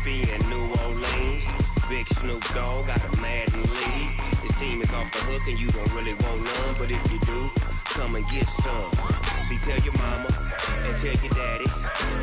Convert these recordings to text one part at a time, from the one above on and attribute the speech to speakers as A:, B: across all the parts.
A: Mississippi and New Orleans. Big Snoop Dogg got a Madden lead. His team is off the hook and you don't really want none, but if you do, come and get some. See, tell your mama and tell your daddy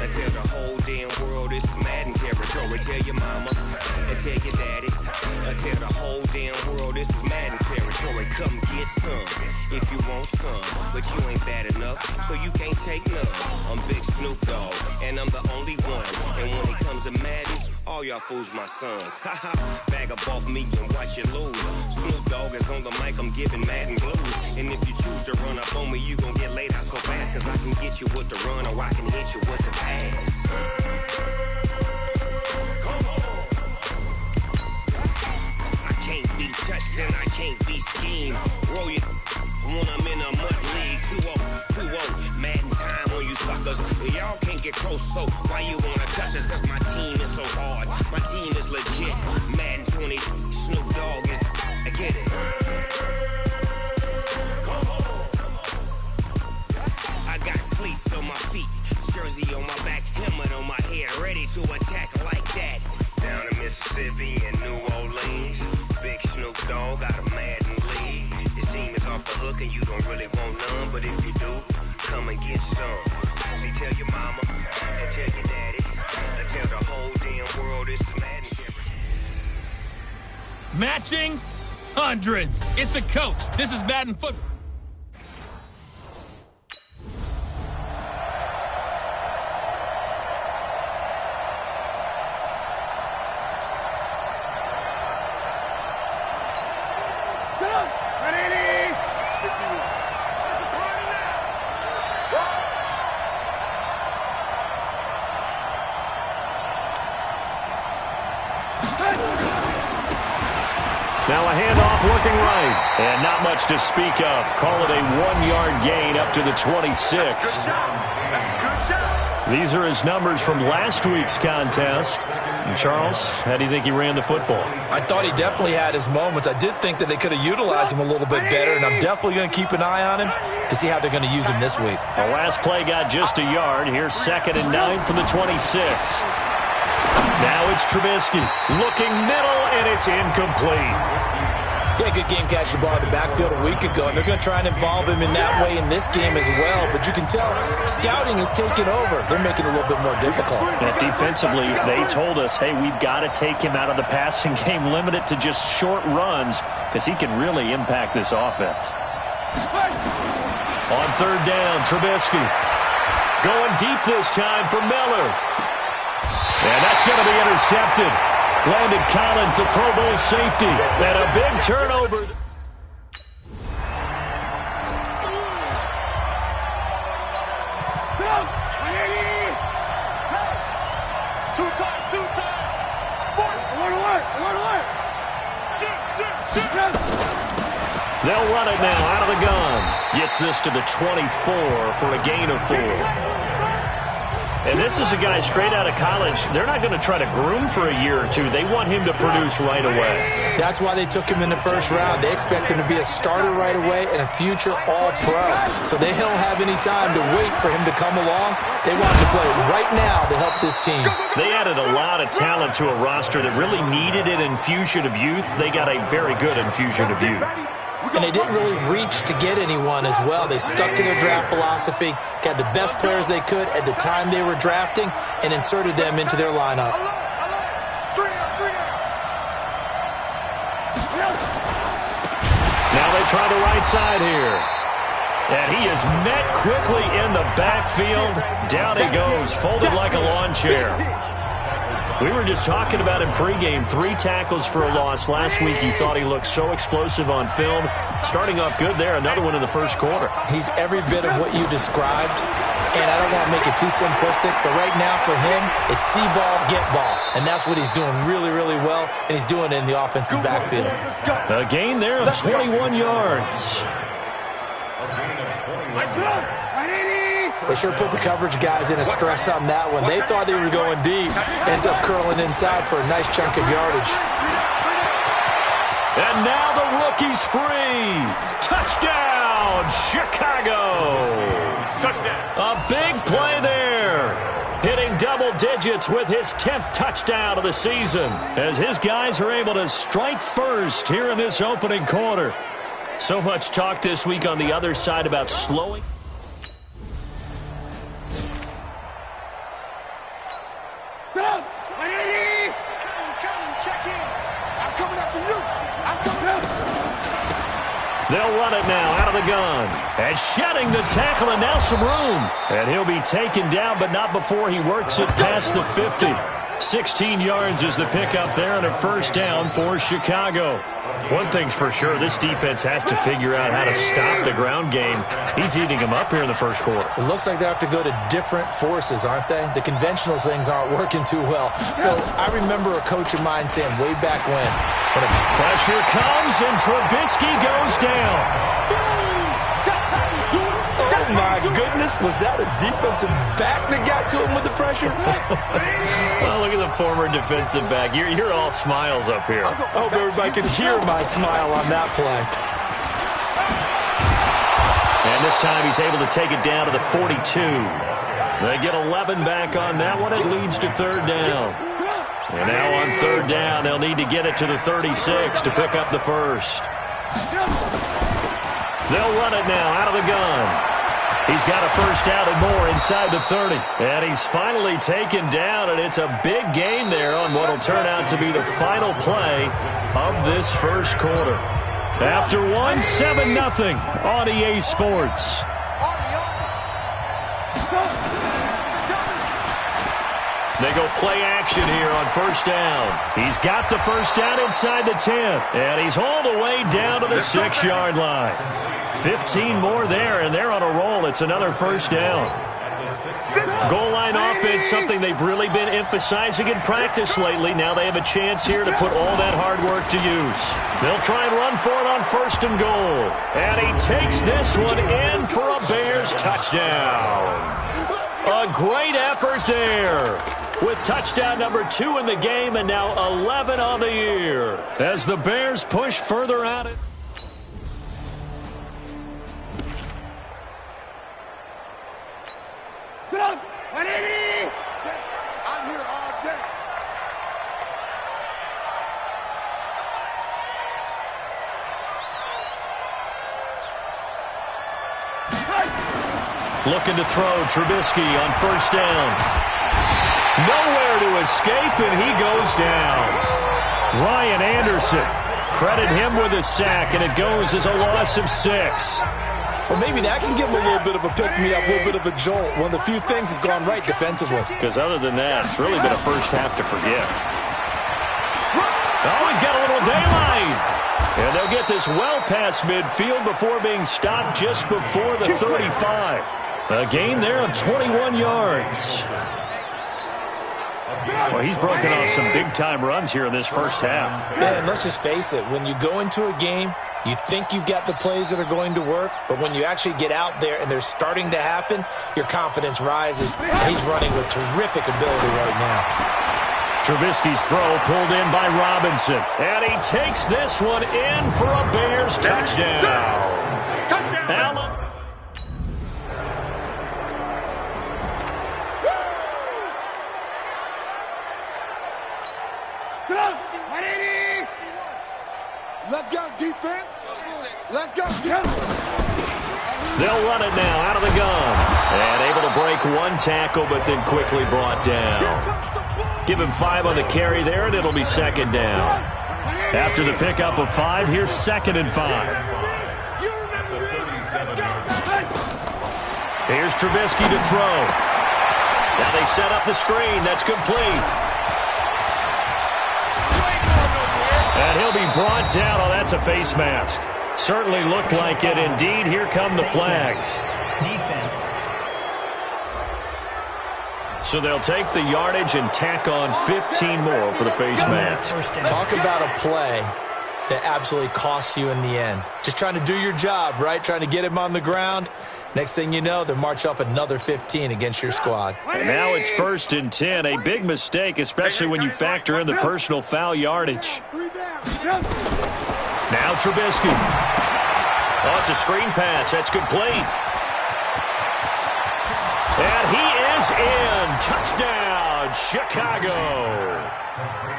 A: and tell the whole damn world this is Madden territory. Tell your mama and tell your daddy and tell the whole damn world this is Madden territory. Come get some if you want some, but you ain't bad enough, so you can't take none. I'm Big Snoop Dogg, and I'm the only one. And when it comes to Madden, all y'all fools my sons. Haha, bag up off me and watch you lose. Snoop Dogg is on the mic, I'm giving Madden blues. And if you choose to run up on me, you gon' get laid out so fast, cause I can get you with the run or I can hit you with the pass. I can't be touched and I can't be schemed. Roll you when I'm in a mud league. 2-0, Madden time on you suckers. Y'all can't get close, so why you wanna touch us? Cause my team is so hard. My team is legit. Madden 20, Snoop Dogg is, I get it. I got cleats on my feet, jersey on my back, helmet on my head, ready to attack like that. Down in Mississippi and New Orleans, Big Snoop Dogg got a Madden lead. His team is off the hook and you don't really want none, but if you do, come and get some. See, tell your mama and tell your daddy and tell the whole damn world this is Madden.
B: Matching hundreds. It's the coach. This is Madden football.
C: Now a handoff looking right. And not much to speak of. Call it a 1-yard gain up to the 26. These are his numbers from last week's contest. And Charles, how do you think he ran the football?
D: I thought he definitely had his moments. I did think that they could have utilized him a little bit better, and I'm definitely going to keep an eye on him to see how they're going to use him this week.
C: The last play got just a yard. Here's 2nd and 9 from the 26. Now it's Trubisky looking middle, and it's incomplete.
D: Yeah, good game catching the ball in the backfield a week ago, and they're going to try and involve him in that way in this game as well. But you can tell scouting is taking over. They're making it a little bit more difficult.
C: And defensively, they told us, hey, we've got to take him out of the passing game, limit it to just short runs, because he can really impact this offense. On 3rd down, Trubisky going deep this time for Miller. And that's going to be intercepted. Landon Collins, the Pro Bowl safety, and a big turnover. They'll run it now out of the gun. Gets this to the 24 for a gain of 4. And this is a guy straight out of college. They're not going to try to groom for a year or two. They want him to produce right away.
D: That's why they took him in the first round. They expect him to be a starter right away and a future All-Pro. So they don't have any time to wait for him to come along. They want him to play right now to help this team.
C: They added a lot of talent to a roster that really needed an infusion of youth. They got a very good infusion of youth.
D: And they didn't really reach to get anyone as well. They stuck to their draft philosophy, got the best players they could at the time they were drafting, and inserted them into their lineup.
C: Now they try the right side here. And he is met quickly in the backfield. Down he goes, folded like a lawn chair. We were just talking about him pregame. 3 tackles for a loss. Last week he thought he looked so explosive on film. Starting off good there. Another one in the first quarter.
D: He's every bit of what you described. And I don't want to make it too simplistic, but right now for him, it's see ball, get ball. And that's what he's doing really, really well. And he's doing it in the offense's backfield.
C: A gain there of 21 yards.
D: They sure put the coverage guys in a stress on that one. They thought they were going deep. Ends up curling inside for a nice chunk of yardage.
C: And now the rookie's free. Touchdown, Chicago. Touchdown. A big play there. Hitting double digits. digits with his 10th touchdown of the season as his guys are able to strike first here in this opening quarter. So much talk this week on the other side about slowing. They'll run it now out of the gun. And shedding the tackle and now some room. And he'll be taken down, but not before he works it past the 50. 16 yards is the pickup there and a first down for Chicago. One thing's for sure, this defense has to figure out how to stop the ground game. He's eating them up here in the first quarter.
D: It looks like they have to go to different forces, aren't they? The conventional things aren't working too well. So I remember a coach of mine saying way back when
C: pressure comes and Trubisky goes down.
D: Oh, my goodness. Was that a defensive back that got to him with the pressure?
C: Well, look at the former defensive back. You're all smiles up here.
D: I hope everybody can hear my smile on that play.
C: And this time he's able to take it down to the 42. They get 11 back on that one. It leads to third down. And now on third down, they'll need to get it to the 36 to pick up the first. They'll run it now out of the gun. He's got a first down and more inside the 30. And he's finally taken down, and it's a big gain there on what will turn out to be the final play of this first quarter. After one, 7-0 on EA Sports. They go play action here on first down. He's got the first down inside the 10. And he's all the way down to the 6-yard line. 15 more there, and they're on a roll. It's another first down. Goal line offense, something they've really been emphasizing in practice lately. Now they have a chance here to put all that hard work to use. They'll try and run for it on first and goal. And he takes this one in for a Bears touchdown. A great effort there, with touchdown number 2 in the game and now 11 on the year as the Bears push further out.
E: I'm here all day.
C: Looking to throw Trubisky on first down. Nowhere to escape, and he goes down. Ryan Anderson, credit him with a sack, and it goes as a loss of 6.
D: Well, maybe that can give him a little bit of a pick-me-up, a little bit of a jolt. One of the few things has gone right defensively.
C: Because other than that, it's really been a first half to forget. Oh, he's got a little daylight. And they'll get this well past midfield before being stopped just before the 35. A gain there of 21 yards. Well, he's broken off some big-time runs here in this first half.
D: Yeah, and let's just face it. When you go into a game, you think you've got the plays that are going to work, but when you actually get out there and they're starting to happen, your confidence rises, and he's running with terrific ability right now.
C: Trubisky's throw pulled in by Robinson, and he takes this one in for a Bears touchdown. Allen.
E: Let's go, defense. Let's go,
C: They'll run it now out of the gun. And able to break one tackle, but then quickly brought down. Give him 5 on the carry there, and it'll be second down. After the pickup of 5, here's 2nd and 5. Here's Trubisky to throw. Now they set up the screen. That's complete. And he'll be brought down. Oh, that's a face mask. Certainly looked like it. Indeed, here come the flags.
F: Defense.
C: So they'll take the yardage and tack on 15 more for the face mask.
D: Talk about a play that absolutely costs you in the end. Just trying to do your job, right? Trying to get him on the ground. Next thing you know, they'll march off another 15 against your squad.
C: And now it's 1st and 10. A big mistake, especially when you factor in the personal foul yardage. Now Trubisky. Oh, it's a screen pass. That's complete. And he is in. Touchdown, Chicago.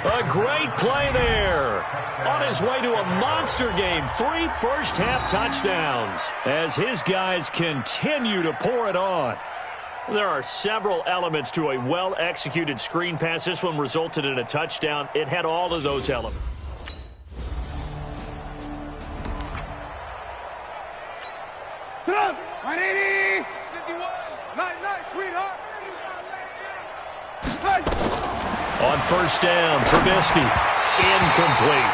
C: A great play there. On his way to a monster game, 3 first-half touchdowns as his guys continue to pour it on. There are several elements to a well-executed screen pass. This one resulted in a touchdown. It had all of those elements.
E: Stop! 180! 51! Nice, sweetheart!
C: On first down, Trubisky, incomplete.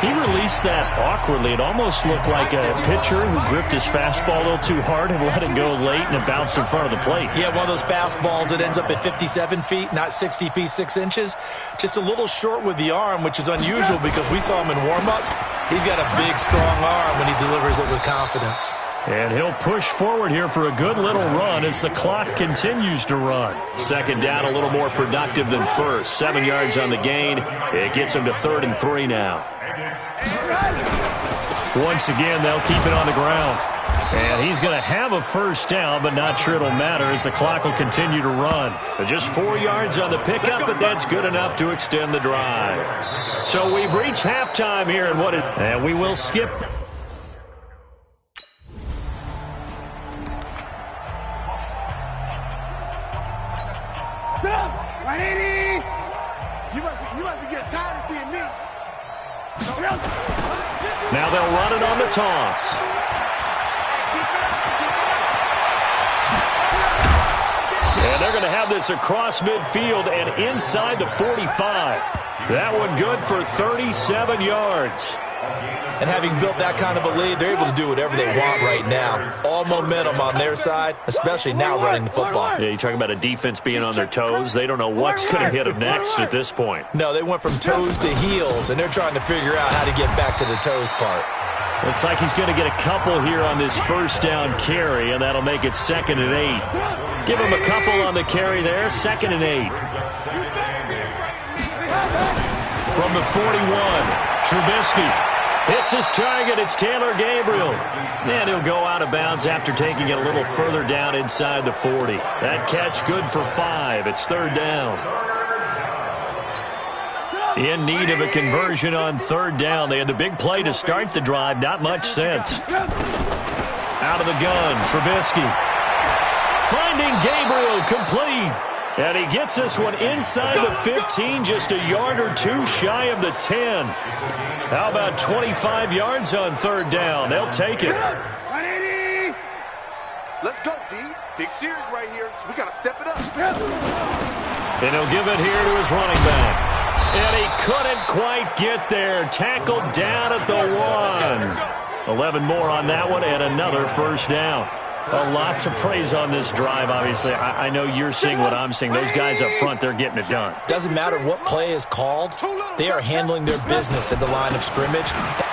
C: He released that awkwardly. It almost looked like a pitcher who gripped his fastball a little too hard and let it go late, and it bounced in front of the plate.
D: Yeah, one of those fastballs that ends up at 57 feet, not 60 feet, 6 inches. Just a little short with the arm, which is unusual because we saw him in warm-ups. He's got a big, strong arm when he delivers it with confidence.
C: And he'll push forward here for a good little run as the clock continues to run. Second down, a little more productive than first. 7 yards on the gain. It gets him to 3rd and 3 now. Once again, they'll keep it on the ground. And he's going to have a first down, but not sure it'll matter as the clock will continue to run. But just 4 yards on the pickup, but that's good enough to extend the drive. So we've reached halftime here, and we will skip.
E: Stop! 180! You must be getting tired of seeing me.
C: Now they'll run it on the toss. And they're going to have this across midfield and inside the 45. That one good for 37 yards.
D: And having built that kind of a lead, they're able to do whatever they want right now. All momentum on their side, especially now running the football.
C: Yeah, you talk about a defense being on their toes. They don't know what's going to hit them next at this point.
D: No, they went from toes to heels, and they're trying to figure out how to get back to the toes part.
C: Looks like he's going to get a couple here on this first down carry, and that'll make it 2nd and 8. Give him a couple on the carry there, 2nd and 8. From the 41, Trubisky. Hits his target. It's Taylor Gabriel. And he'll go out of bounds after taking it a little further down inside the 40. That catch good for 5. It's 3rd down. In need of a conversion on 3rd down. They had the big play to start the drive. Not much sense. Out of the gun, Trubisky. Finding Gabriel, complete. And he gets this one inside the 15, just a yard or two shy of the 10. How about 25 yards on 3rd down? They'll take it.
E: 180! Let's go, D. Big series right here, so we got to step it up.
C: And he'll give it here to his running back. And he couldn't quite get there. Tackled down at the 1. 11 more on that one and another first down. A lot to praise on this drive, obviously. I know you're seeing what I'm seeing. Those guys up front, they're getting it done.
D: Doesn't matter what play is called. They are handling their business at the line of scrimmage.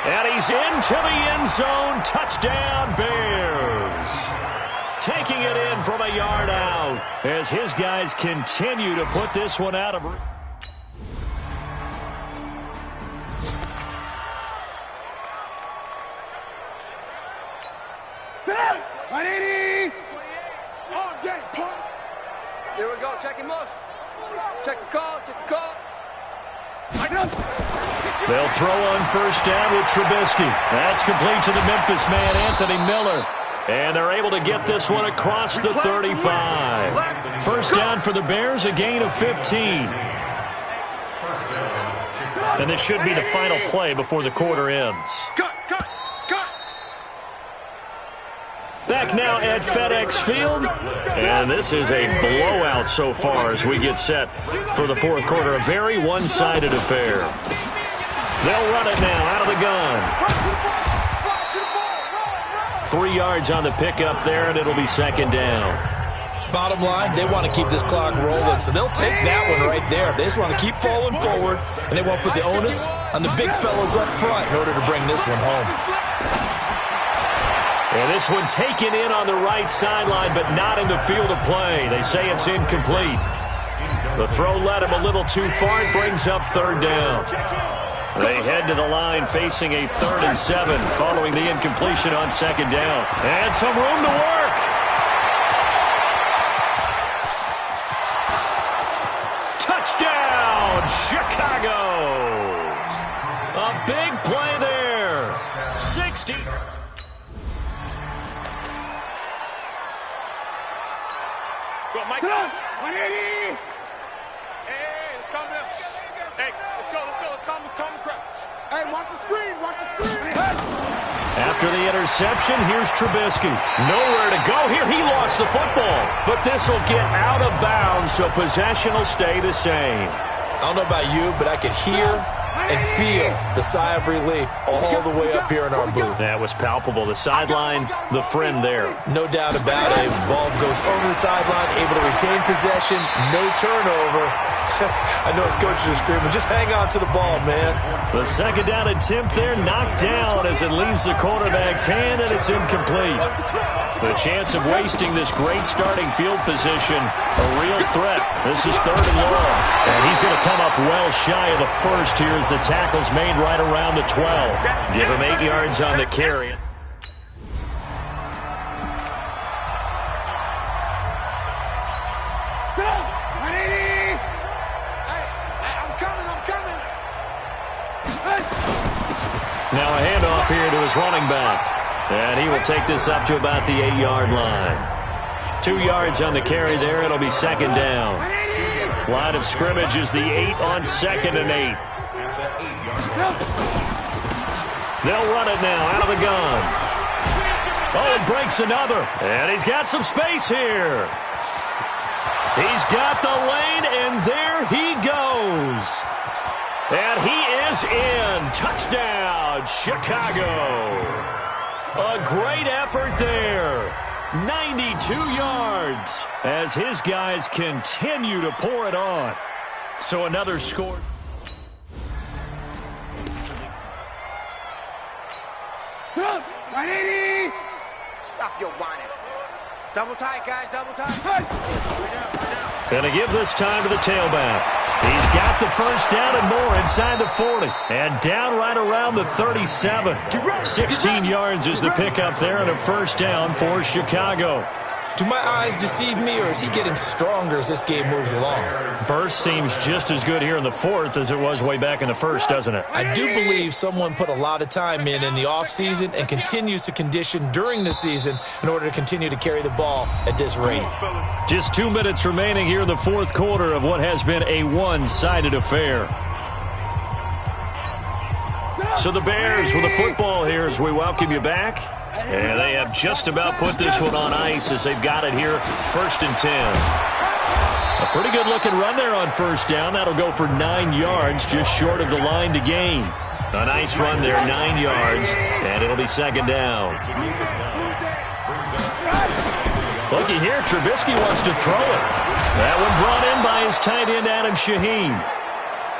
C: And he's into the end zone. Touchdown, Bears. Taking it in from a yard out as his guys continue to put this one out of reach.
E: All day, punk.
F: Here we go. Check him off. Check the call. Check the call.
C: They'll throw on first down with Trubisky. That's complete to the Memphis man, Anthony Miller. And they're able to get this one across the 35. First down for the Bears, a gain of 15. And this should be the final play before the quarter ends.
E: Cut.
C: Back now at FedEx Field. And this is a blowout so far as we get set for the 4th quarter. A very one-sided affair. They'll run it now out of the gun. 3 yards on the pickup there, and it'll be 2nd down.
D: Bottom line, they want to keep this clock rolling, so they'll take that one right there. They just want to keep falling forward, and they won't put the onus on the big fellas up front in order to bring this one home.
C: And this one taken in on the right sideline, but not in the field of play. They say it's incomplete. The throw led him a little too far. It brings up 3rd down. They head to the line facing a 3rd and 7 following the incompletion on 2nd down. And some room to work.
E: Go, Mike.
F: 180.
E: Hey, let's calm down. Hey, let's go. Let's calm the crowd.
F: Hey, watch the screen.
C: After the interception, here's Trubisky. Nowhere to go here. He lost the football. But this will get out of bounds, so possession will stay the same.
D: I don't know about you, but I could hear and feel the sigh of relief all the way up here in our booth.
C: That was palpable. The sideline, the friend there.
D: No doubt about it. Ball goes over the sideline, able to retain possession, no turnover. I know his coaches are screaming, just hang on to the ball, man.
C: The second down attempt there knocked down as it leaves the quarterback's hand, and it's incomplete. The chance of wasting this great starting field position, a real threat. This is 3rd and long. And he's going to come up well shy of the first here as the tackle's made right around the 12. Give him 8 yards on the carry. Now a handoff here to his running back. And he will take this up to about the 8-yard line. 2 yards on the carry there. It'll be 2nd down. Line of scrimmage is the 8 on 2nd and 8. They'll run it now out of the gun. Oh, and breaks another. And he's got some space here. He's got the lane, and there he goes. And he is in. Touchdown, Chicago. A great effort there. 92 yards as his guys continue to pour it on. So another score.
F: Stop your whining. Double tight, guys, double tight.
C: Going to give this time to the tailback. He's got the first down and more inside the 40. And down right around the 37. 16 yards is the pickup there and a first down for Chicago.
D: Do my eyes deceive me, or is he getting stronger as this game moves along?
C: Burst seems just as good here in the 4th as it was way back in the 1st, doesn't it?
D: I do believe someone put a lot of time in the offseason and continues to condition during the season in order to continue to carry the ball at this rate.
C: Just 2 minutes remaining here in the 4th quarter of what has been a one-sided affair. So the Bears with the football here as we welcome you back. And they have just about put this one on ice as they've got it here, 1st and 10. A pretty good-looking run there on first down. That'll go for 9 yards, just short of the line to gain. A nice run there, 9 yards, and it'll be 2nd down. Looky here, Trubisky wants to throw it. That one brought in by his tight end, Adam Shaheen.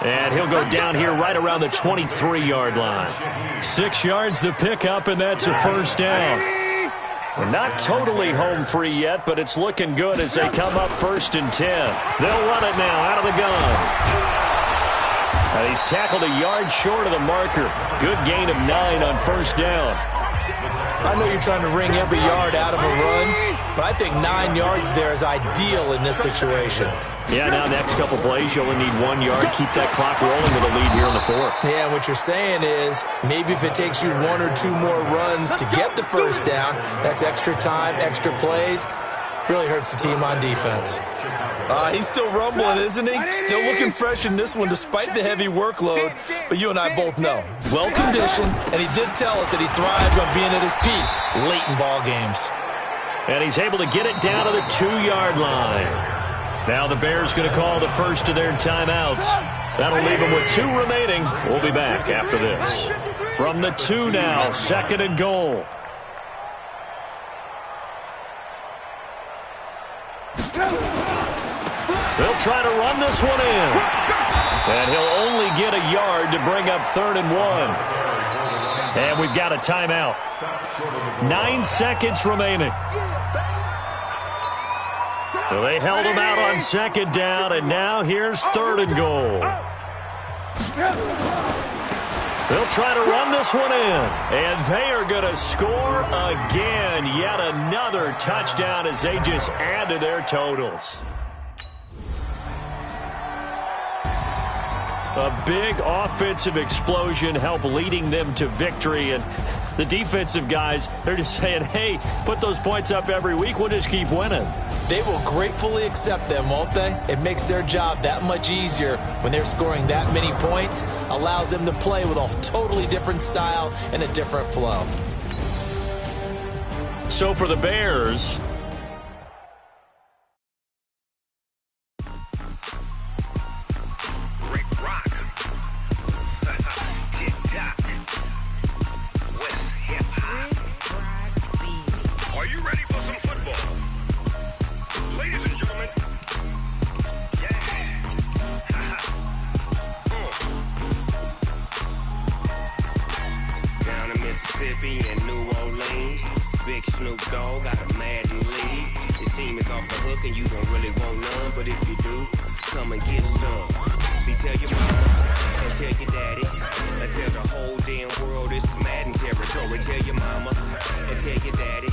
C: And he'll go down here right around the 23-yard line. 6 yards the pickup, and that's a first down. We're not totally home free yet, but it's looking good as they come up 1st and 10. They'll run it now out of the gun. And he's tackled a yard short of the marker. Good gain of 9 on first down.
D: I know you're trying to wring every yard out of a run, but I think 9 yards there is ideal in this situation.
C: Yeah, now next couple plays, you only need 1 yard. Keep that clock rolling with a lead here in the 4th.
D: Yeah, and what you're saying is maybe if it takes you 1 or 2 more runs to get the first down, that's extra time, extra plays. Really hurts the team on defense. He's still rumbling, isn't he? Still looking fresh in this one despite the heavy workload. But you and I both know, well-conditioned, and he did tell us that he thrives on being at his peak late in ball games.
C: And he's able to get it down to the 2-yard line. Now the Bears going to call the first of their timeouts. That'll leave them with 2 remaining. We'll be back after this. From the 2 now, 2nd and goal. They'll try to run this one in. And he'll only get a yard to bring up 3rd and 1. And we've got a timeout. 9 seconds remaining. So they held him out on 2nd down, and now here's 3rd and goal. They'll try to run this one in, and they are going to score again. Yet another touchdown as they just add to their totals. A big offensive explosion helped leading them to victory. And the defensive guys, they're just saying, hey, put those points up every week. We'll just keep winning.
D: They will gratefully accept them, won't they? It makes their job that much easier when they're scoring that many points. Allows them to play with a totally different style and a different flow.
C: So for the Bears,
A: and New Orleans, Big Snoop Dogg got a Madden league. His team is off the hook and you don't really want none, but if you do, come and get some. See, tell your mama and tell your daddy and tell the whole damn world this is Madden territory. Tell your mama and tell your daddy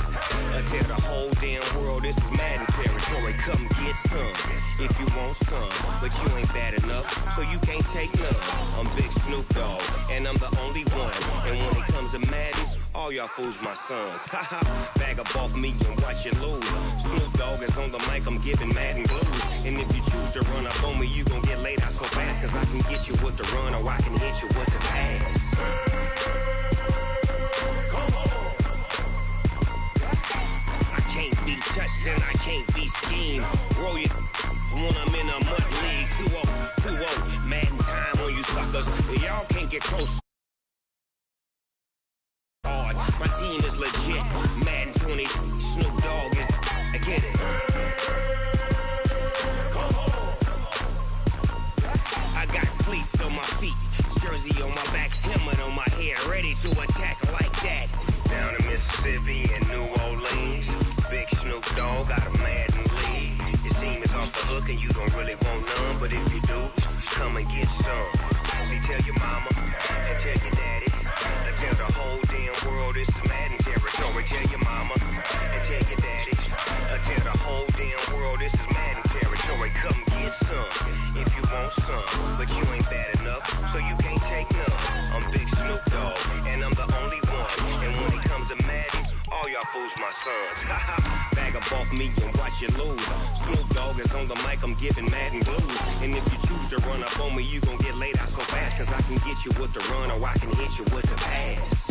A: and tell the whole damn world this is Madden territory. Come get some if you want some, but you ain't bad enough, so you can't take none. I'm Big Snoop Dogg and I'm the only one, and when it comes to Madden, all y'all fools my sons. Haha, bag up off me and watch you lose. Snoop Dogg is on the mic, I'm giving Madden blues. And if you choose to run up on me, you gon' get laid out so fast, cause I can get you with the run or I can hit you with the pass. I can't be touched and I can't be schemed. Roll you when I'm in a mud league. 2-0, 2-0, Madden time on you suckers. Y'all can't get close. My team is legit. Madden 20, Snoop Dogg is. I get it. I got cleats on my feet, jersey on my back, helmet on my head, ready to attack like that. Down in Mississippi and New Orleans, Big Snoop Dogg got a Madden league. Your team is off the hook and you don't really want none, but if you do, come and get some. See, tell your mama and tell your daddy. Tell the whole damn world this is Madden territory. Tell your mama and tell your daddy. Tell the whole damn world this is Madden territory. Come get some if you want some, but you ain't bad enough, so you can't take none. I'm Big Snoop Dogg and I'm the only one, and when it comes to Madden, all y'all fools my sons. Bag up off me and watch you lose. Snoop Dogg is on the mic, I'm giving Madden blues. And if you choose to run up on me, you gon' get laid out so fast, cause I can get you with the run or I can hit you with the pass.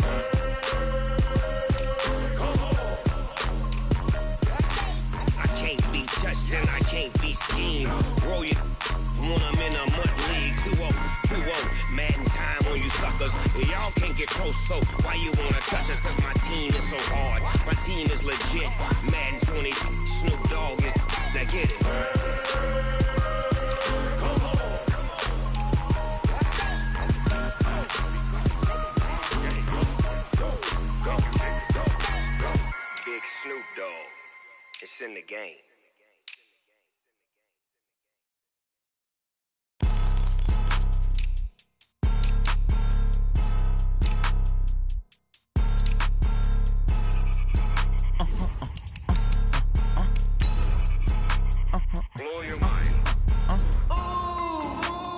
A: I can't be touched and I can't be schemed. Roll you when I'm in a mud league. 2-0, 2-0, Madden time on you suckers. Y'all can't get close, so why you wanna touch us? Cause my team is so hard. My team is legit. Madden 20, Snoop Dogg is. Now get it. Big Snoop Dogg. It's in the game. Blow your mind.
G: Ooh,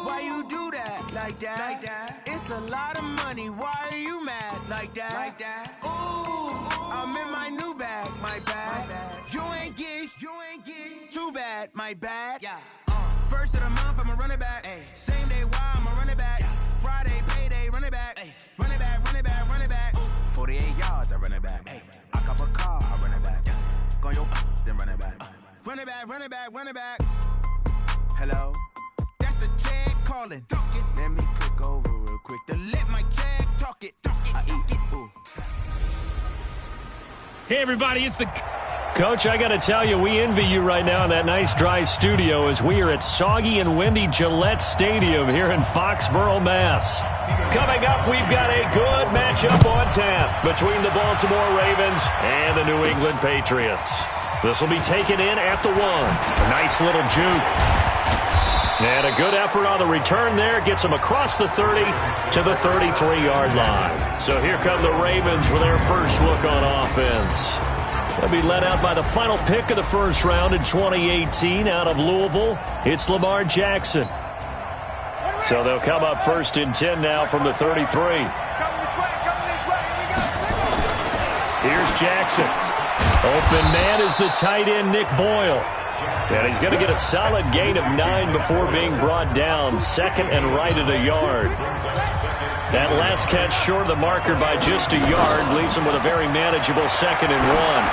G: why you do that? Like that? It's a lot of money. Why are you mad? Like that? Ooh, I'm in my new bag. My bad. You ain't get too bad. My bad. Yeah. First of the month, I'ma run it back. Ay. Same day, why I'ma run it back. Yeah. Friday, payday, run it back. Ay. Run it back, run it back, run it back. 48 yards, I run it back. Ay. I cop a car, I run it back. Yeah. Go your then run it back. Run it back, run it back, run it back. Hello? That's the check calling. Let me click over real quick to let my check talk it. I eat it. Ooh.
B: Hey, everybody, it's the...
C: Coach, I got to tell you, we envy you right now in that nice dry studio as we are at soggy and windy Gillette Stadium here in Foxborough, Mass. Coming up, we've got a good matchup on tap between the Baltimore Ravens and the New England Patriots. This will be taken in at the 1. A nice little juke. And a good effort on the return there. Gets them across the 30 to the 33-yard line. So here come the Ravens with their first look on offense. They'll be led out by the final pick of the first round in 2018 out of Louisville. It's Lamar Jackson. So they'll come up 1st and 10 now from the 33. Here's Jackson. Open man is the tight end, Nick Boyle. And he's going to get a solid gain of 9 before being brought down. 2nd and right at a yard. That last catch short of the marker by just a yard leaves him with a very manageable 2nd and 1.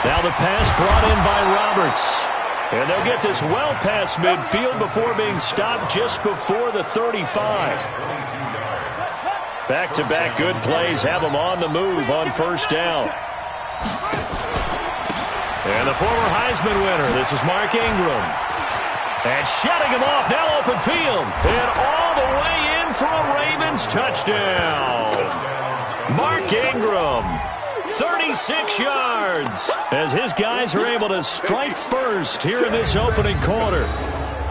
C: Now the pass brought in by Roberts. And they'll get this well past midfield before being stopped just before the 35. Back-to-back good plays have them on the move on 1st down. And the former Heisman winner, this is Mark Ingram. And shutting him off, now open field. And all the way in for a Ravens touchdown. Mark Ingram, 36 yards, as his guys are able to strike first here in this opening quarter.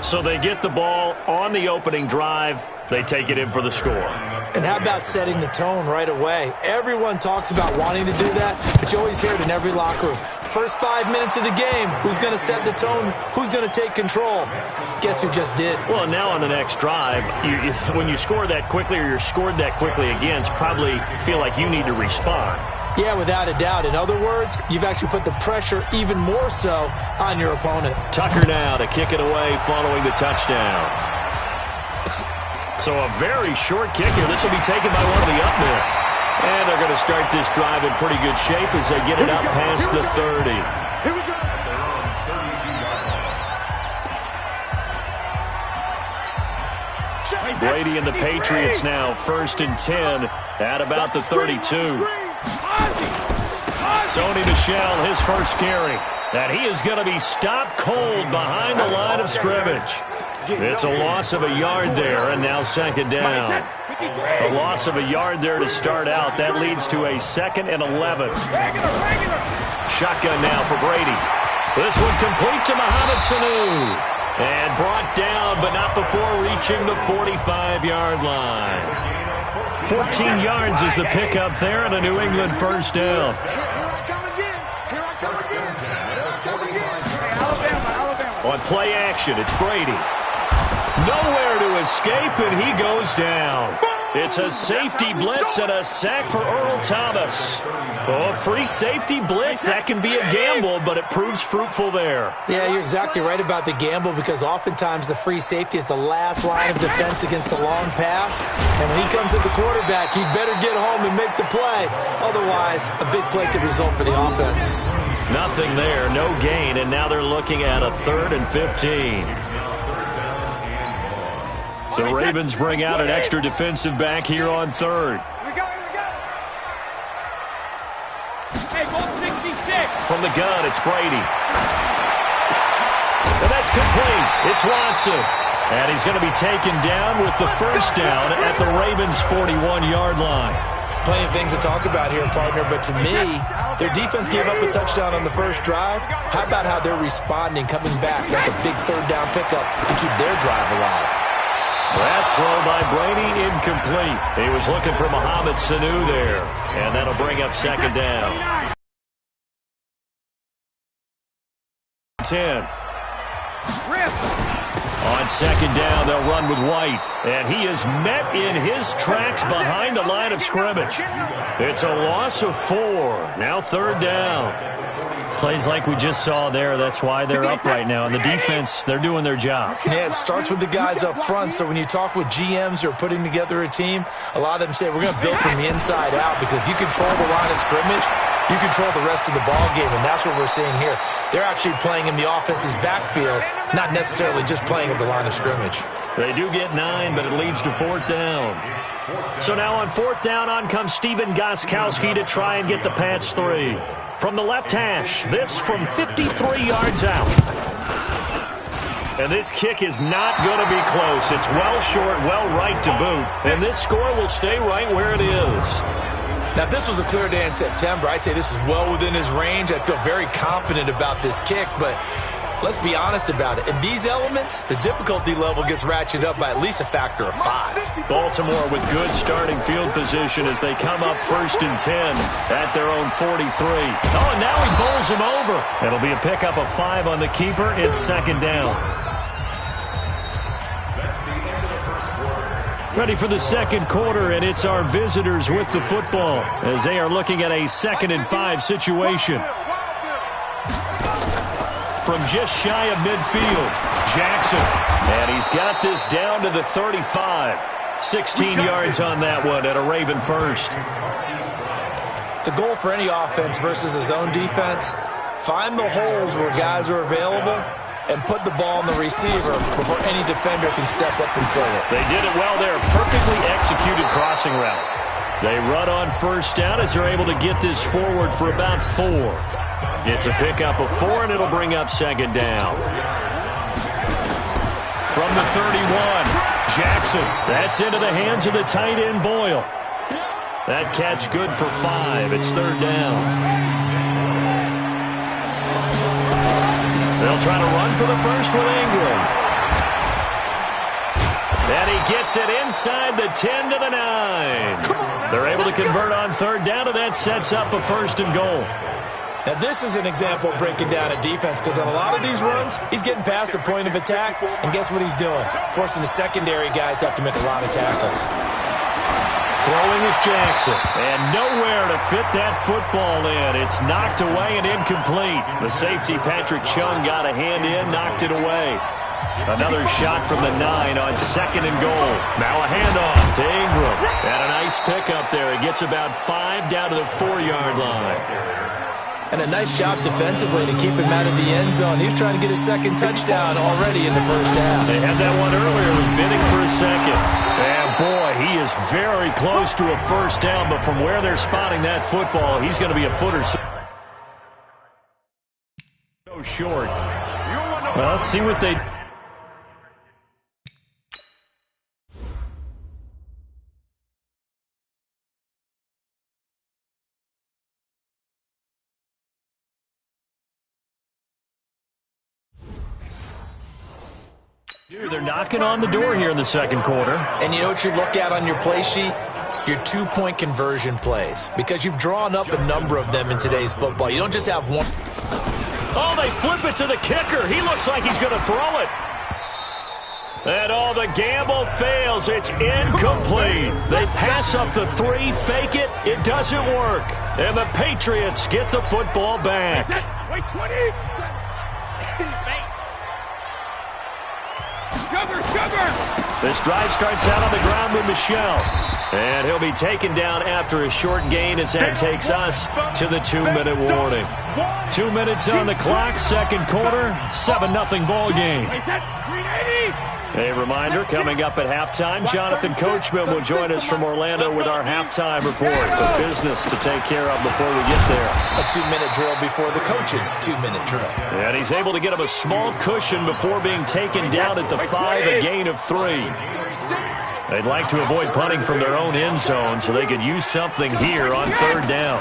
C: So they get the ball on the opening drive. They take it in for the score.
D: And how about setting the tone right away? Everyone talks about wanting to do that, but you always hear it in every locker room. First 5 minutes of the game, who's going to set the tone? Who's going to take control? Guess who just did?
C: Well, now on the next drive, when you score that quickly or you're scored that quickly against, probably feel like you need to respond.
D: Yeah, without a doubt. In other words, you've actually put the pressure even more so on your opponent.
C: Tucker now to kick it away following the touchdown. So a very short kick here. This will be taken by one of the up men. And they're going to start this drive in pretty good shape as they get it up past the 30.
E: Here we go.
C: Brady and the Patriots now 1st and 10 at about the 32. Sony Michel, his first carry. And he is going to be stopped cold behind the line of scrimmage. It's a loss of a yard there, and now 2nd down. A loss of a yard there to start out. That leads to a 2nd and 11. Shotgun now for Brady. This one complete to Mohamed Sanu. And brought down, but not before reaching the 45-yard line. 14 yards is the pickup there, and a New England 1st down. On play action, it's Brady. Nowhere to escape, and he goes down. It's a safety blitz and a sack for Earl Thomas. Oh, free safety blitz, that can be a gamble, but it proves fruitful there.
D: Yeah, you're exactly right about the gamble because oftentimes the free safety is the last line of defense against a long pass. And when he comes at the quarterback, he better get home and make the play. Otherwise, a big play could result for the offense.
C: Nothing there, no gain, and now they're looking at a 3rd and 15. The Ravens bring out an extra defensive back here on 3rd. From the gun, it's Brady. And that's complete. It's Watson. And he's going to be taken down with the 1st down at the Ravens' 41-yard line.
D: Plenty of things to talk about here, partner, but to me, their defense gave up a touchdown on the first drive. How about how they're responding, coming back? That's a big 3rd down pickup to keep their drive alive.
C: That throw by Brady incomplete. He was looking for Mohamed Sanu there, and that'll bring up 2nd down. 10. On 2nd down, they'll run with White. And he is met in his tracks behind the line of scrimmage. It's a loss of 4. Now 3rd down. Plays like we just saw there. That's why they're up right now. And the defense, they're doing their job.
D: Yeah, it starts with the guys up front. So when you talk with GMs who are putting together a team, a lot of them say, we're going to build from the inside out. Because if you control the line of scrimmage, you control the rest of the ball game, and that's what we're seeing here. They're actually playing in the offense's backfield, not necessarily just playing at the line of scrimmage.
C: They do get 9, but it leads to 4th down. So now on 4th down, on comes Stephen Gostkowski to try and get the Pats 3. From the left hash, this from 53 yards out. And this kick is not going to be close. It's well short, well right to boot. And this score will stay right where it is.
D: Now, if this was a clear day in September, I'd say this is well within his range. I'd feel very confident about this kick, but let's be honest about it. In these elements, the difficulty level gets ratcheted up by at least a factor of 5.
C: Baltimore with good starting field position as they come up 1st and 10 at their own 43. Oh, and now he bowls him over. It'll be a pickup of 5 on the keeper. It's 2nd down. Ready for the second quarter, and it's our visitors with the football as they are looking at a 2nd and 5 situation. From just shy of midfield, Jackson. And he's got this down to the 35. 16 yards on that one and a Raven first.
D: The goal for any offense versus a zone defense, find the holes where guys are available and put the ball on the receiver before any defender can step up and fill it.
C: They did it well there. Perfectly executed crossing route. They run on first down as they're able to get this forward for about 4. It's a pickup of 4, and it'll bring up 2nd down. From the 31, Jackson. That's into the hands of the tight end, Boyle. That catch good for 5. It's 3rd down. They'll try to run for the first with Ingram. And he gets it inside the 10 to the 9. They're able to convert on 3rd down, and that sets up a 1st and goal.
D: Now, this is an example of breaking down a defense because on a lot of these runs, he's getting past the point of attack, and guess what he's doing? Forcing the secondary guys to have to make a lot of tackles.
C: Throwing is Jackson, and nowhere to fit that football in. It's knocked away and incomplete. The safety, Patrick Chung, got a hand in, knocked it away. Another shot from the 9 on 2nd and goal. Now a handoff to Ingram. And a nice pickup there. It gets about 5 down to the 4-yard line.
D: And a nice job defensively to keep him out of the end zone. He was trying to get his 2nd touchdown already in the first half.
C: They had that one earlier. Was bidding for a 2nd. And boy, he is very close to a 1st down. But from where they're spotting that football, he's going to be a foot or so short. Well, let's see what they... They're knocking on the door here in the 2nd quarter.
D: And you know what you look at on your play sheet? Your 2-point conversion plays. Because you've drawn up a number of them in today's football. You don't just have one.
C: Oh, they flip it to the kicker. He looks like he's going to throw it. And the gamble fails. It's incomplete. They pass up the 3, fake it. It doesn't work. And the Patriots get the football back.
B: Wait, 20. Cover!
C: This drive starts out on the ground with Michel. And he'll be taken down after a short gain as that takes us to the 2-minute warning. 2 minutes on the clock, 2nd quarter, 7-0 ball game. A reminder, coming up at halftime, Jonathan Coachman will join us from Orlando with our halftime report. The business to take care of before we get there.
D: A 2-minute drill before the coach's 2-minute drill.
C: And he's able to get him a small cushion before being taken down at the 5, a gain of 3. They'd like to avoid punting from their own end zone so they could use something here on 3rd down.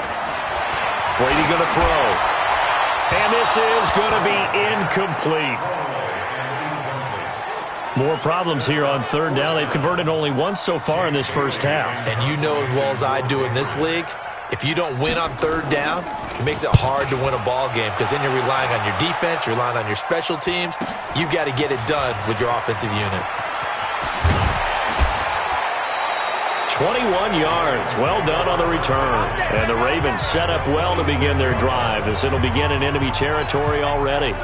C: Brady going to throw. And this is going to be incomplete. More problems here on 3rd down. They've converted only once so far in this first half.
D: And you know as well as I do in this league, if you don't win on 3rd down, it makes it hard to win a ball game because then you're relying on your defense, you're relying on your special teams. You've got to get it done with your offensive unit.
C: 21 yards. Well done on the return. And the Ravens set up well to begin their drive as it'll begin in enemy territory already.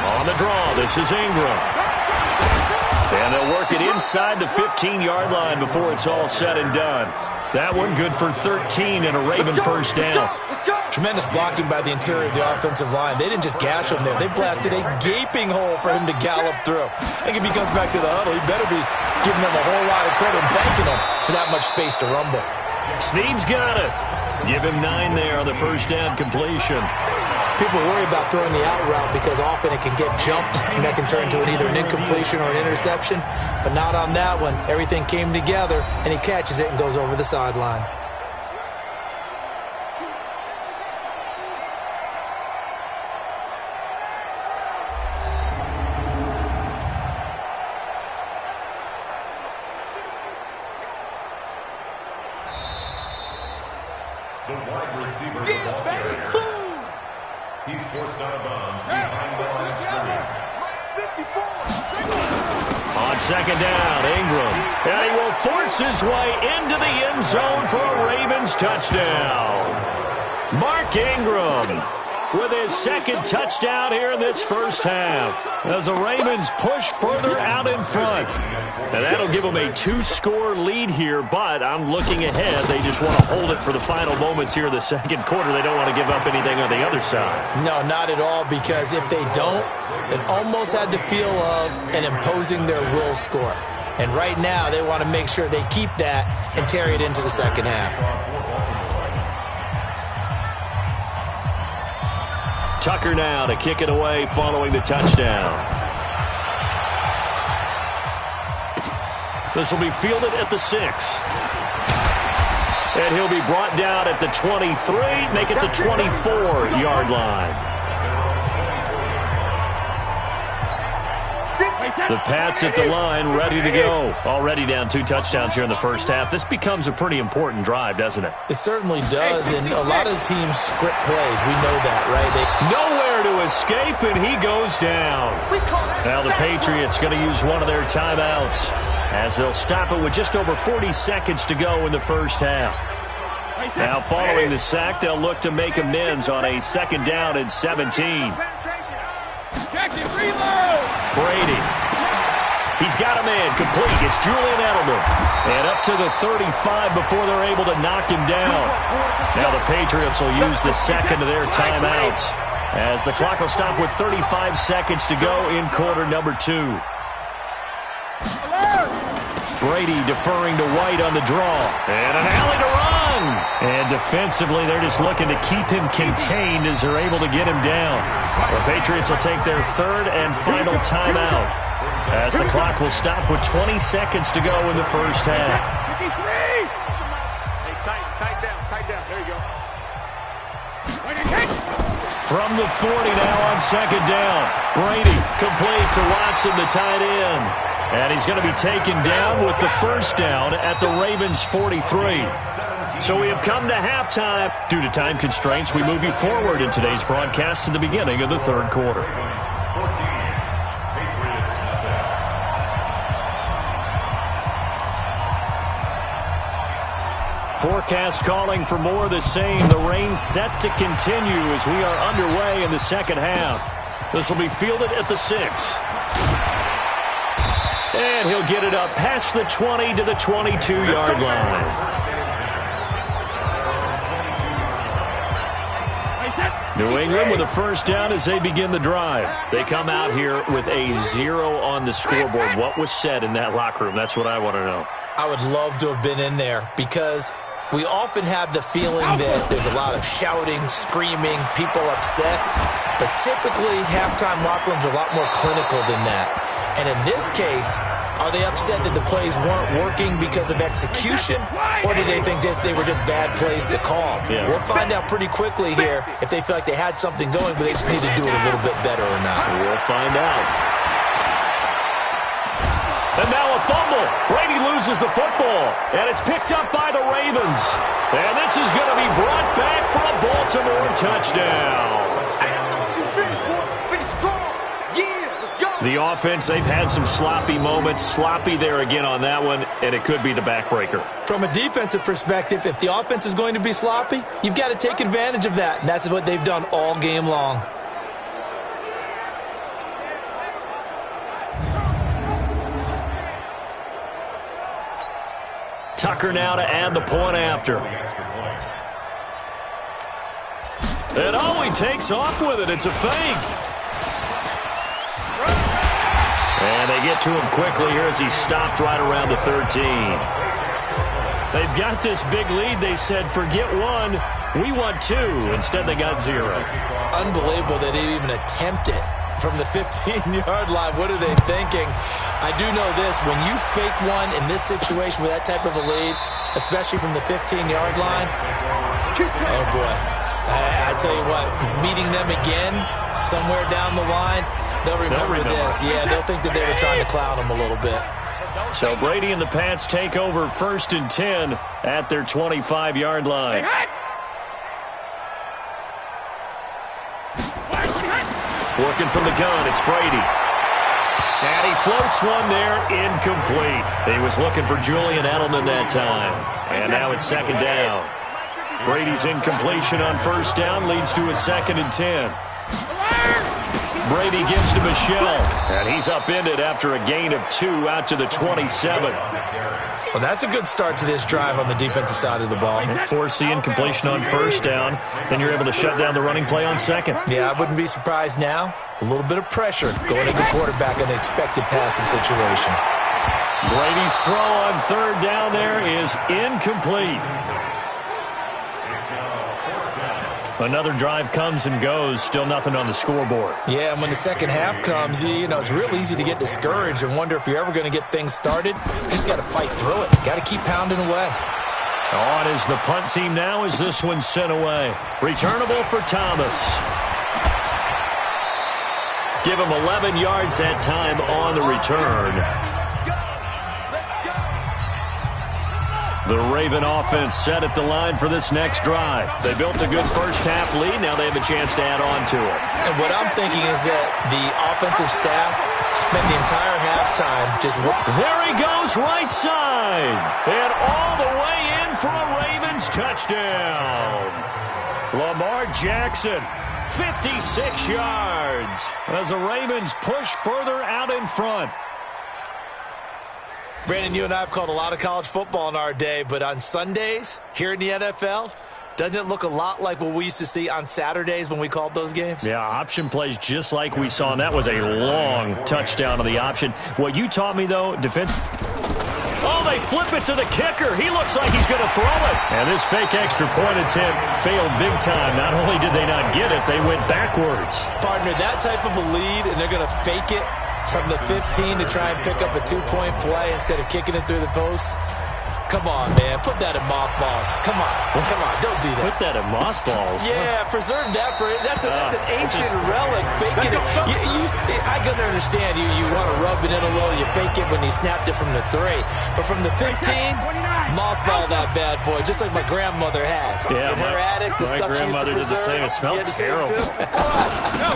C: On the draw, this is Ingram. And they'll work it inside the 15-yard line before it's all said and done. That one good for 13 and a Raven 1st down.
D: Tremendous blocking by the interior of the offensive line. They didn't just gash him there. They blasted a gaping hole for him to gallop through. I think if he comes back to the huddle, he better be giving them a whole lot of credit and thanking him for that much space to rumble.
C: Snead's got it. Give him 9 there on the 1st down completion.
D: People worry about throwing the out route because often it can get jumped and that can turn into either an incompletion or an interception. But not on that one. Everything came together and he catches it and goes over the sideline.
H: The wide receiver of the ball carrier. He's forced out of bounds behind the line of scrimmage.
C: On second down, Ingram. And he will force his way into the end zone for a Ravens touchdown. Mark Ingram with his second touchdown here in this first half as the Ravens push further out in front. And that'll give them a 2-score lead here, but I'm looking ahead. They just want to hold it for the final moments here in the second quarter. They don't want to give up anything on the other side.
D: No, not at all, because if they don't, it almost had the feel of an imposing their will score. And right now, they want to make sure they keep that and carry it into the second half.
C: Tucker now to kick it away following the touchdown. This will be fielded at the 6. And he'll be brought down at the 23, make it the 24-yard line. The Pats at the line, ready to go. Already down 2 touchdowns here in the first half. This becomes a pretty important drive, doesn't it?
D: It certainly does, and a lot of the teams script plays. We know that, right?
C: Nowhere to escape, and he goes down. Now the Patriots going to use one of their timeouts as they'll stop it with just over 40 seconds to go in the first half. Now following the sack, they'll look to make amends on a second down and 17. Brady. He's got a man complete. It's Julian Edelman. And up to the 35 before they're able to knock him down. Now the Patriots will use the second of their timeouts as the clock will stop with 35 seconds to go in quarter number 2. Brady deferring to White on the draw. And an alley to run. And defensively, they're just looking to keep him contained as they're able to get him down. The Patriots will take their third and final timeout as the clock will stop with 20 seconds to go in the first half.
F: Hey, tight down. There you go.
C: From the 40 now on second down. Brady complete to Watson, the tight end. And he's going to be taken down with the first down at the Ravens' 43. So we have come to halftime. Due to time constraints, we move you forward in today's broadcast to the beginning of the third quarter. Forecast calling for more of the same. The rain set to continue as we are underway in the second half. This will be fielded at the 6. And he'll get it up past the 20 to the 22-yard line. New England with a first down as they begin the drive. They come out here with a 0 on the scoreboard. What was said in that locker room? That's what I want to know.
D: I would love to have been in there because we often have the feeling that there's a lot of shouting, screaming, people upset. But typically, halftime locker rooms are a lot more clinical than that. And in this case, are they upset that the plays weren't working because of execution? Or did they think they were just bad plays to call? Yeah. We'll find out pretty quickly here if they feel like they had something going, but they just need to do it a little bit better or not.
C: We'll find out. And now a fumble. Brady loses the football, and it's picked up by the Ravens. And this is going to be brought back for a Baltimore touchdown. The offense, they've had some sloppy moments. Sloppy there again on that one, and it could be the backbreaker.
D: From a defensive perspective, if the offense is going to be sloppy, you've got to take advantage of that, and that's what they've done all game long.
C: Tucker now to add the point after. And oh, he takes off with it. It's a fake. And they get to him quickly here as he stopped right around the 13. They've got this big lead. They said, forget 1, we want 2. Instead, they got 0.
D: Unbelievable that they even attempt it from the 15-yard line. What are they thinking? I do know this. When you fake one in this situation with that type of a lead, especially from the 15-yard line, oh, boy. I tell you what, meeting them again somewhere down the line, they'll remember this. Yeah, they'll think that they were trying to clown them a little bit.
C: So Brady and the Pats take over 1st and 10 at their 25-yard line. Working from the gun, it's Brady. And he floats one there, incomplete. He was looking for Julian Edelman that time. And now it's second down. Brady's incompletion on first down leads to a 2nd and 10. Brady gives to Michelle, and he's upended after a gain of 2 out to the 27.
D: Well, that's a good start to this drive on the defensive side of the ball.
C: Force the incompletion on first down, then you're able to shut down the running play on second.
D: Yeah, I wouldn't be surprised now. A little bit of pressure going into quarterback in an expected passing situation.
C: Brady's throw on third down there is incomplete. Another drive comes and goes, still nothing on the scoreboard.
D: Yeah, and when the second half comes, you know, it's real easy to get discouraged and wonder if you're ever going to get things started. You just got to fight through it. Got to keep pounding away.
C: On is the punt team now as this one's sent away. Returnable for Thomas. Give him 11 yards that time on the return. The Raven offense set at the line for this next drive. They built a good first-half lead. Now they have a chance to add on to it.
D: And what I'm thinking is that the offensive staff spent the entire halftime just...
C: There he goes, right side. And all the way in for a Ravens touchdown. Lamar Jackson, 56 yards as the Ravens push further out in front.
D: Brandon, you and I have called a lot of college football in our day, but on Sundays here in the NFL, doesn't it look a lot like what we used to see on Saturdays when we called those games?
C: Yeah, option plays just like we saw, and that was a long touchdown of the option. What you taught me, though, defense... Oh, they flip it to the kicker. He looks like he's going to throw it. And this fake extra point attempt failed big time. Not only did they not get it, they went backwards.
D: Partner, that type of a lead, and they're going to fake it from the 15 to try and pick up a 2-point play instead of kicking it through the posts. Come on, man. Put that in mothballs. Come on. Come on. Don't do that.
C: Put that in mothballs?
D: Yeah, preserve that for it. That's an ancient relic. Faking it. I can understand you want to rub it in a little. You fake it when he snapped it from the 3. But from the 15, mothball that bad boy, just like my grandmother had.
C: Yeah,
D: in her attic, the stuff she used to preserve.
C: Did the same. It smelled terrible.
B: No,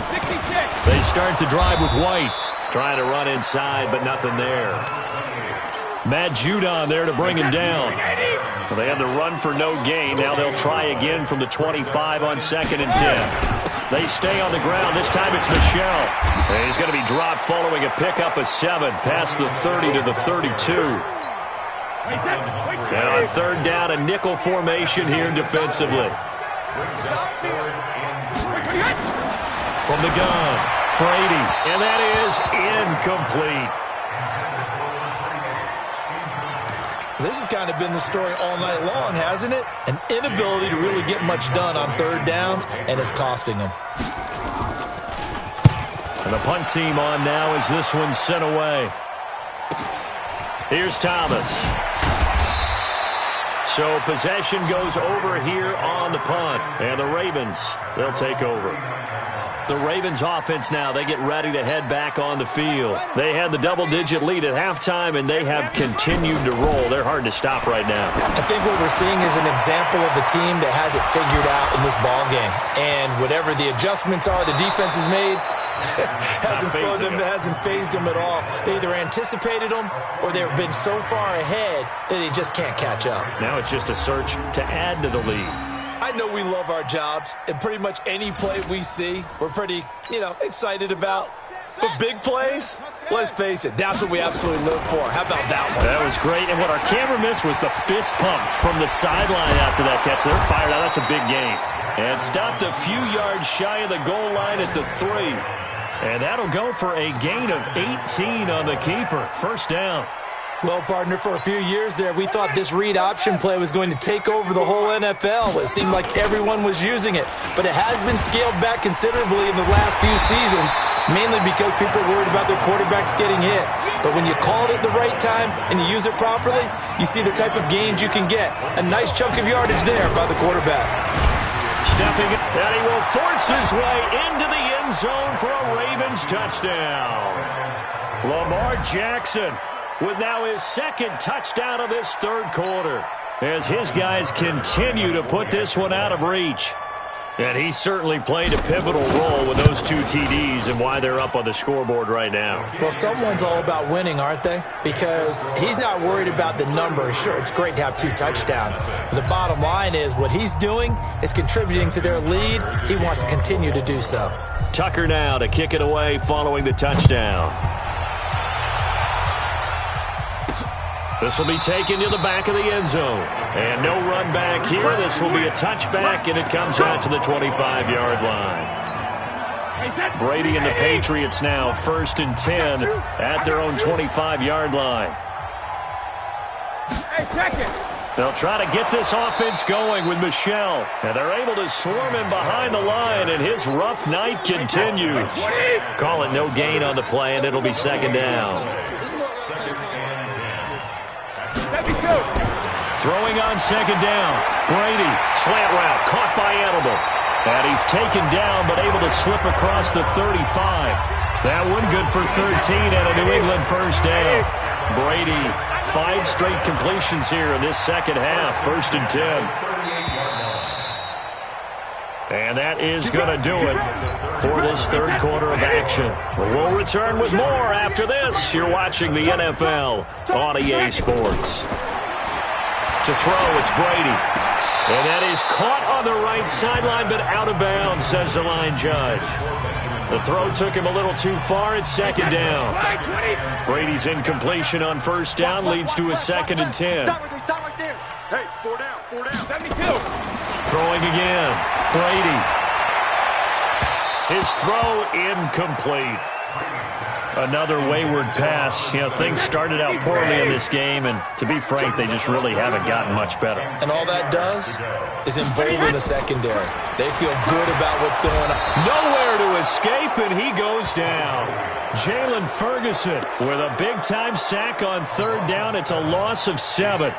C: they start to drive with White. Trying to run inside, but nothing there. Matt Judon there to bring him down. Well, they had the run for no gain. Now they'll try again from the 25 on 2nd and 10. They stay on the ground. This time it's Michelle. And he's going to be dropped following a pickup of 7 past the 30 to the 32. And on third down, a nickel formation here defensively. From the gun. Brady, and that is incomplete.
D: This has kind of been the story all night long, hasn't it? An inability to really get much done on third downs, and it's costing them.
C: And the punt team on now as this one's sent away. Here's Thomas. So possession goes over here on the punt, and the Ravens, they'll take over. The Ravens offense now, they get ready to head back on the field. They had the double-digit lead at halftime, and they have continued to roll. They're hard to stop right now.
D: I think what we're seeing is an example of a team that has it figured out in this ball game. And whatever the adjustments are the defense has made, hasn't slowed them, hasn't phased them at all. They either anticipated them or they've been so far ahead that they just can't catch up.
C: Now it's just a search to add to the lead.
D: I know we love our jobs, and pretty much any play we see, we're pretty, excited about. But big plays, let's face it, that's what we absolutely live for. How about that one?
C: That was great, and what our camera missed was the fist pump from the sideline after that catch. They're fired out. That's a big gain. And stopped a few yards shy of the goal line at the 3. And that'll go for a gain of 18 on the keeper. First down.
D: Well, partner, for a few years there, we thought this read option play was going to take over the whole NFL. It seemed like everyone was using it. But it has been scaled back considerably in the last few seasons, mainly because people are worried about their quarterbacks getting hit. But when you call it at the right time and you use it properly, you see the type of gains you can get. A nice chunk of yardage there by the quarterback.
C: Stepping in, and he will force his way into the end zone for a Ravens touchdown. Lamar Jackson with now his second touchdown of this third quarter as his guys continue to put this one out of reach. And he certainly played a pivotal role with those 2 TDs and why they're up on the scoreboard right now.
D: Well, someone's all about winning, aren't they? Because he's not worried about the number. Sure, it's great to have 2 touchdowns. But the bottom line is what he's doing is contributing to their lead. He wants to continue to do so.
C: Tucker now to kick it away following the touchdown. This will be taken to the back of the end zone. And no run back here. This will be a touchback, and it comes out to the 25-yard line. Brady and the Patriots now 1st and 10 at their own 25-yard line.
F: Hey, check it.
C: They'll try to get this offense going with Michel. And they're able to swarm him behind the line, and his rough night continues. Call it no gain on the play, and it'll be 2nd down. Throwing on 2nd down. Brady, slant route, caught by Edelman. And he's taken down, but able to slip across the 35. That one good for 13 and a New England 1st down. Brady, 5 straight completions here in this second half. 1st and 10. And that is going to do it for this 3rd quarter of action. We'll return with more after this. You're watching the NFL on EA Sports. To throw, it's Brady. And that is caught on the right sideline, but out of bounds, says the line judge. The throw took him a little too far. It's 2nd down. Brady's incompletion on 1st down leads to a 2nd and 10.
E: Stop right there. Hey, 4 down.
F: 72.
C: Throwing again. Brady. His throw incomplete. Another wayward pass. You know, things started out poorly in this game, and to be frank, they just really haven't gotten much better.
D: And all that does is embolden the secondary. They feel good about what's going on.
C: Nowhere to escape, and he goes down. Jalen Ferguson with a big-time sack on 3rd down. It's a loss of 7.